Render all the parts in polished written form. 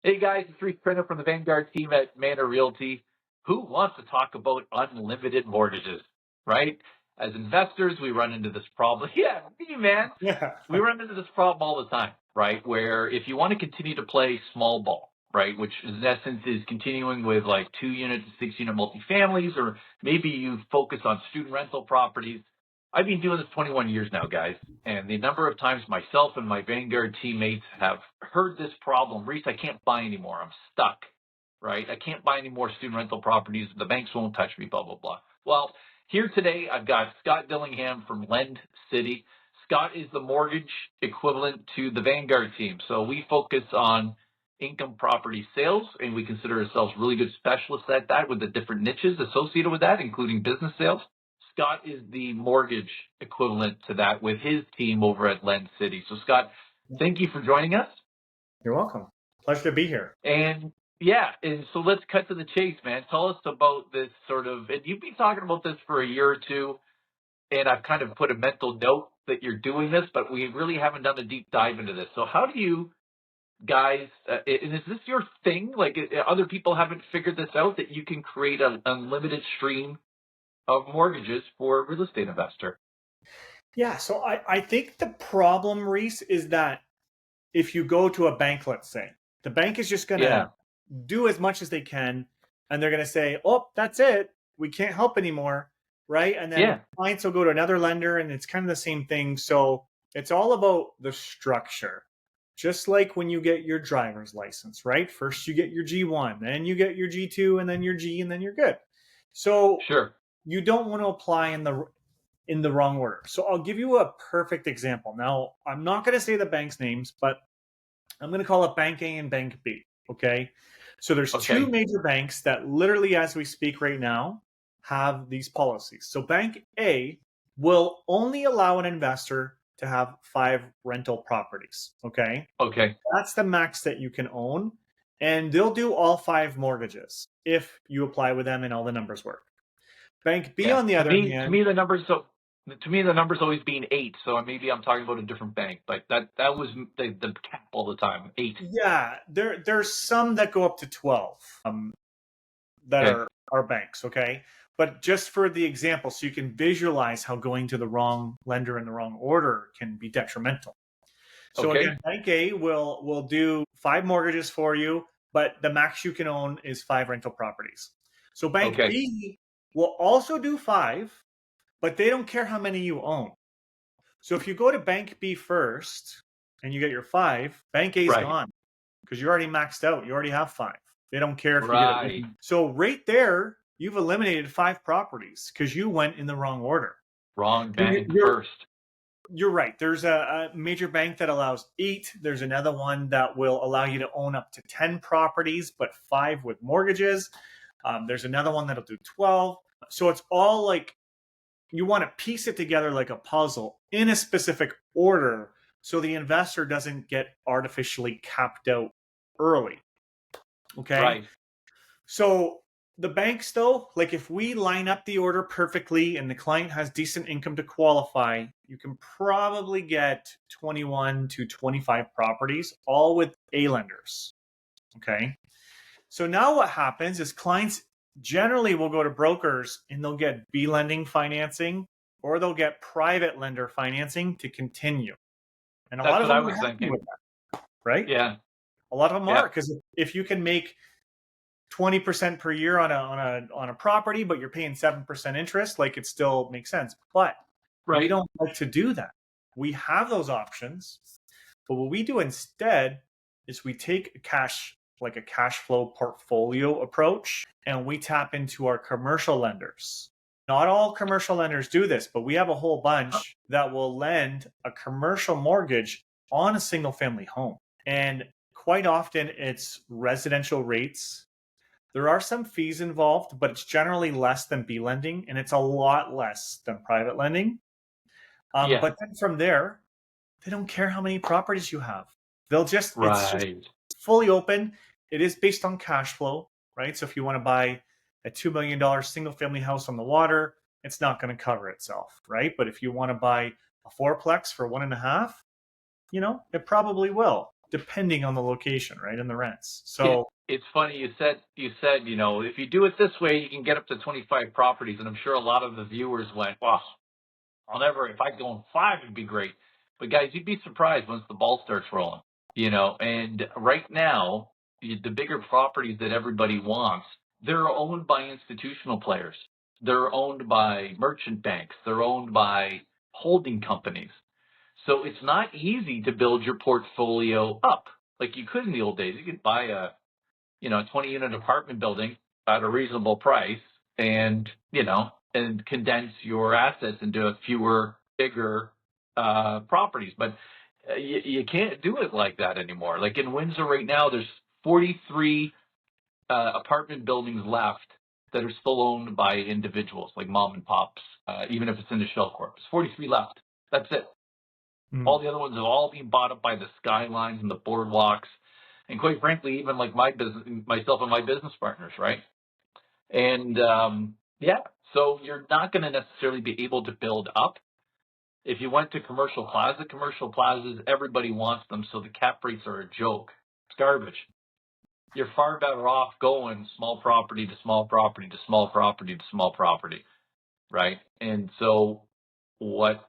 Hey guys, it's Reese Prentice from the Vanguard team at Manor Realty. Who wants to talk about unlimited mortgages, right? As investors, we run into this problem. Yeah, me, man. Yeah. We run into this problem all the time, right? Where if you want to continue to play small ball, right, which in essence is continuing with like 2-unit to 6-unit multifamilies, or maybe you focus on student rental properties. I've been doing this 21 years now, guys, and the number of times myself and my Vanguard teammates have heard this problem, Reese, I can't buy anymore. I'm stuck, right? I can't buy any more student rental properties. The banks won't touch me, blah, blah, blah. Well, here today, I've got Scott Dillingham from Lend City. Scott is the mortgage equivalent to the Vanguard team. So we focus on income property sales, and we consider ourselves really good specialists at that with the different niches associated with that, including business sales. Scott is the mortgage equivalent to that with his team over at Lend City. So Scott, thank you for joining us. You're welcome. Pleasure to be here. And so let's cut to the chase, man. Tell us about this and you've been talking about this for a year or two, and I've kind of put a mental note that you're doing this, but we really haven't done a deep dive into this. So how do you guys, and is this your thing? Like other people haven't figured this out, that you can create an unlimited stream of mortgages for a real estate investor? Yeah, so I think the problem, Reese, is that if you go to a bank, let's say, the bank is just going to do as much as they can, and they're going to say, oh, that's it. We can't help anymore, right? And then clients will go to another lender, and it's kind of the same thing. So it's all about the structure. Just like when you get your driver's license, right? First you get your G1, then you get your G2, and then your G, and then you're good. So you don't want to apply in the wrong order. So I'll give you a perfect example. Now, I'm not going to say the bank's names, but I'm going to call it Bank A and Bank B, okay? So there's two major banks that literally, as we speak right now, have these policies. So Bank A will only allow an investor to have 5 rental properties, okay? Okay. That's the max that you can own, and they'll do all 5 mortgages if you apply with them and all the numbers work. Bank B, on the other hand, to me the numbers always being 8. So maybe I'm talking about a different bank, but that was the cap all the time, 8. Yeah, there's some that go up to 12 that are banks, okay? But just for the example, so you can visualize how going to the wrong lender in the wrong order can be detrimental. So again, Bank A will do 5 mortgages for you, but the max you can own is 5 rental properties. So Bank B will also do 5, but they don't care how many you own. So if you go to Bank B first and you get your 5, Bank A is gone because you're already maxed out. You already have 5. They don't care if you get it. So right there, you've eliminated 5 properties because you went in the wrong order. Wrong bank first. You're right. There's a major bank that allows 8. There's another one that will allow you to own up to 10 properties, but 5 with mortgages. There's another one that'll do 12. So it's all like you want to piece it together like a puzzle in a specific order so the investor doesn't get artificially capped out early. Okay? Right. So the banks, though, like if we line up the order perfectly and the client has decent income to qualify, you can probably get 21 to 25 properties, all with A lenders. Okay? So now what happens is clients generally will go to brokers and they'll get B lending financing or they'll get private lender financing to continue. And That's lot of what them I was thinking. with that, right? Yeah. A lot of them are, because if you can make 20% per year on a property, but you're paying 7% interest, like it still makes sense. But we don't like to do that. We have those options, but what we do instead is we take a cash flow portfolio approach, and we tap into our commercial lenders. Not all commercial lenders do this, but we have a whole bunch that will lend a commercial mortgage on a single family home. And quite often it's residential rates. There are some fees involved, but it's generally less than B lending, and it's a lot less than private lending. But then from there, they don't care how many properties you have. They'll just, it's just fully open. It is based on cash flow, right? So if you want to buy a $2 million single family house on the water, it's not going to cover itself, right? But if you want to buy a fourplex for 1.5, it probably will. depending on the location, right, and the rents. So it's funny you said if you do it this way, you can get up to 25 properties, and I'm sure a lot of the viewers went, well, if I go in 5, it'd be great. But guys, you'd be surprised once the ball starts rolling. And right now, the bigger properties that everybody wants, they're owned by institutional players. They're owned by merchant banks. They're owned by holding companies. So it's not easy to build your portfolio up like you could in the old days. You could buy a 20-unit apartment building at a reasonable price and condense your assets into fewer, bigger properties. But you can't do it like that anymore. Like in Windsor right now, there's 43 apartment buildings left that are still owned by individuals, like mom and pops, even if it's in the shell corp. There's 43 left. That's it. All the other ones have all been bought up by the skylines and the boardwalks, and quite frankly, even like myself and my business partners, right? And so you're not going to necessarily be able to build up. If you went to commercial plazas, everybody wants them, so the cap rates are a joke. It's garbage. You're far better off going small property to small property to small property to small property, right? And so what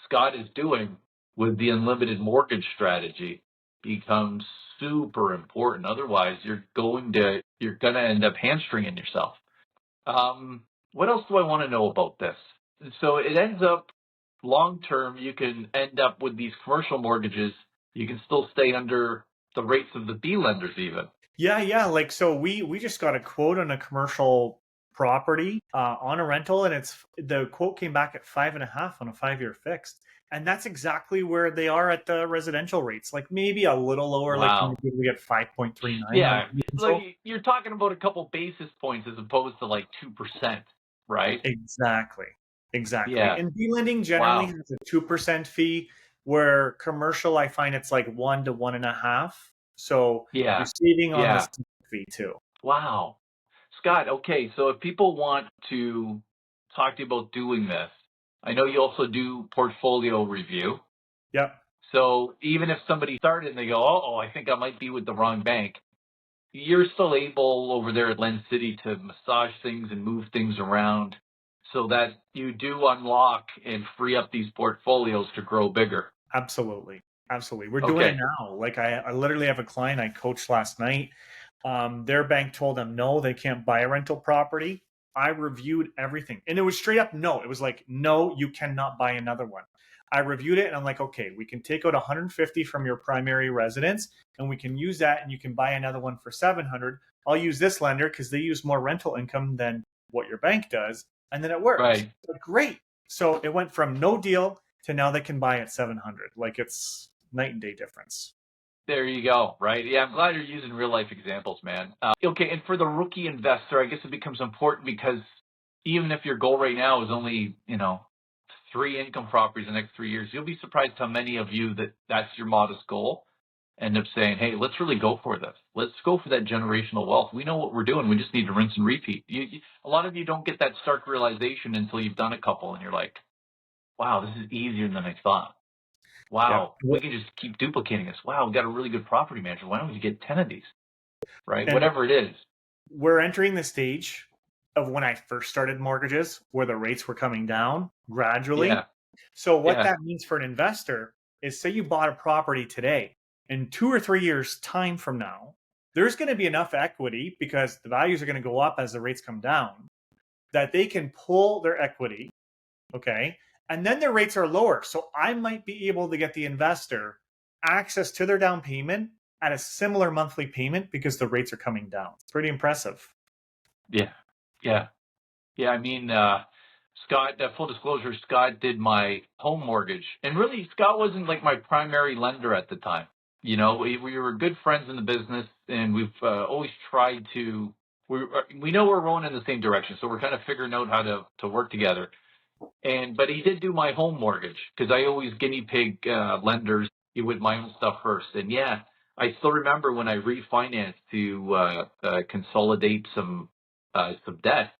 Scott is doing with the unlimited mortgage strategy becomes super important. Otherwise, you're gonna end up hamstringing yourself. What else do I want to know about this? So it ends up long term, you can end up with these commercial mortgages. You can still stay under the rates of the B lenders even. Yeah. Like, so we just got a quote on a commercial property on a rental, and the quote came back at 5.5 on a 5-year fixed. And that's exactly where they are at the residential rates, like maybe a little lower, Wow. like we get 5.39. Yeah, like you're talking about a couple basis points as opposed to like 2%, right? Exactly. Yeah. And B lending generally has a 2% fee, where commercial, I find it's like 1 to 1.5. So you're saving on the fee too. Wow. Scott, okay, so if people want to talk to you about doing this, I know you also do portfolio review. Yep. So even if somebody started and they go, I think I might be with the wrong bank, you're still able over there at Lend City to massage things and move things around so that you do unlock and free up these portfolios to grow bigger. Absolutely. We're doing it now. Like I literally have a client I coached last night. Their bank told them no, they can't buy a rental property. I reviewed everything, and it was straight up no. It was like, no, you cannot buy another one. I reviewed it, and I'm like, okay, we can take out 150 from your primary residence, and we can use that, and you can buy another one for 700. I'll use this lender because they use more rental income than what your bank does, and then it works. Right. But great. So it went from no deal to now they can buy at 700. Like, it's night and day difference. There you go. Right. Yeah. I'm glad you're using real life examples, man. Okay. And for the rookie investor, I guess it becomes important because even if your goal right now is only, 3 income properties in the next 3 years, you'll be surprised how many of you that's your modest goal end up saying, hey, let's really go for this. Let's go for that generational wealth. We know what we're doing. We just need to rinse and repeat. A lot of you don't get that stark realization until you've done a couple and you're like, wow, this is easier than I thought. Wow, we can just keep duplicating this. Wow, we've got a really good property manager. Why don't we get 10 of these? Right? And whatever it is. We're entering the stage of when I first started mortgages where the rates were coming down gradually. Yeah. So what that means for an investor is, say you bought a property today, in 2 or 3 years time from now, there's going to be enough equity because the values are going to go up as the rates come down that they can pull their equity. Okay. And then their rates are lower. So I might be able to get the investor access to their down payment at a similar monthly payment because the rates are coming down. It's pretty impressive. Yeah. I mean, Scott, full disclosure, Scott did my home mortgage. And really, Scott wasn't like my primary lender at the time. We were good friends in the business, and we've always tried to, we know we're rolling in the same direction. So we're kind of figuring out how to work together. But he did do my home mortgage because I always guinea pig lenders with my own stuff first. And I still remember when I refinanced to consolidate some debt.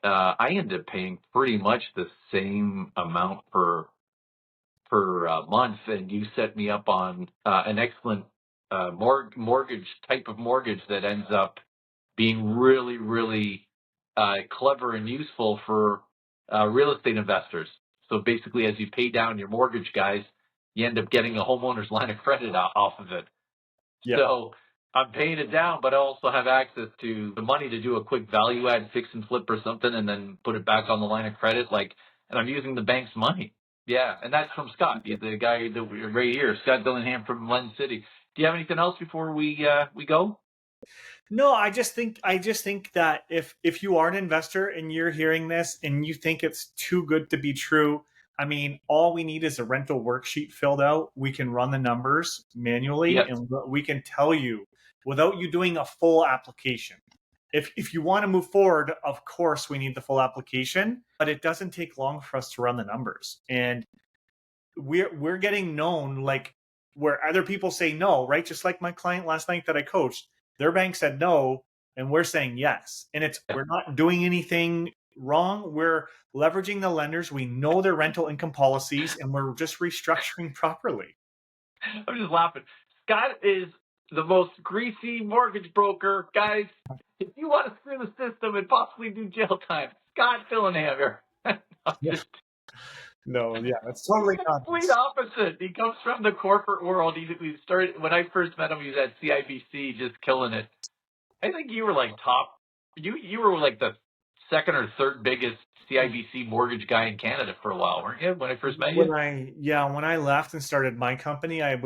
I ended up paying pretty much the same amount per month, and you set me up on an excellent mortgage type of mortgage that ends up being really, really clever and useful for real estate investors. So basically, as you pay down your mortgage, guys, you end up getting a homeowner's line of credit off of it. Yeah. So I'm paying it down, but I also have access to the money to do a quick value add fix and flip or something and then put it back on the line of credit. And I'm using the bank's money. Yeah. And that's from Scott, the guy that right here, Scott Dillingham from Lens City. Do you have anything else before we go? No, I just think that if you are an investor and you're hearing this and you think it's too good to be true, I mean, all we need is a rental worksheet filled out. We can run the numbers manually, Yes. and we can tell you without you doing a full application. If you want to move forward, of course we need the full application, but it doesn't take long for us to run the numbers. And we're getting known, like, where other people say no, right? Just like my client last night that I coached, their bank said no, and we're saying yes. And we're not doing anything wrong. We're leveraging the lenders. We know their rental income policies, and we're just restructuring properly. I'm just laughing. Scott is the most greasy mortgage broker, guys. If you want to screw the system and possibly do jail time, Scott Dillingham here. No, yeah, that's totally not. Complete opposite. He comes from the corporate world. He started when I first met him. He was at CIBC, just killing it. I think you were like top. You were like the second or third biggest CIBC mortgage guy in Canada for a while, weren't you? When I first met you. When I left and started my company, I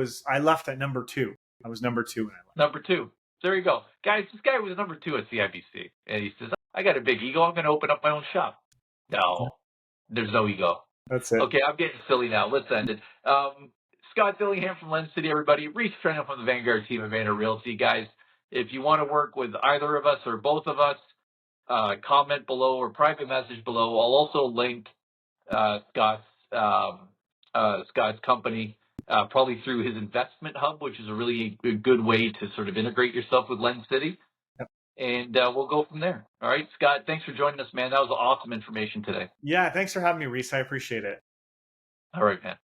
left at number 2. I was number 2 when I left. Number 2. There you go, guys. This guy was number 2 at CIBC, and he says, "I got a big ego. I'm going to open up my own shop." No, there's no ego. That's it. Okay, I'm getting silly now. Let's end it. Scott Dillingham from Lens City, everybody. Reese Trenum from the Vanguard team at Vanguard Realty, guys. If you want to work with either of us or both of us, comment below or private message below. I'll also link Scott's company probably through his investment hub, which is a really good way to sort of integrate yourself with Lens City. Yep. And we'll go from there. All right, Scott, thanks for joining us, man. That was awesome information today. Yeah, thanks for having me, Reese. I appreciate it. All right, man.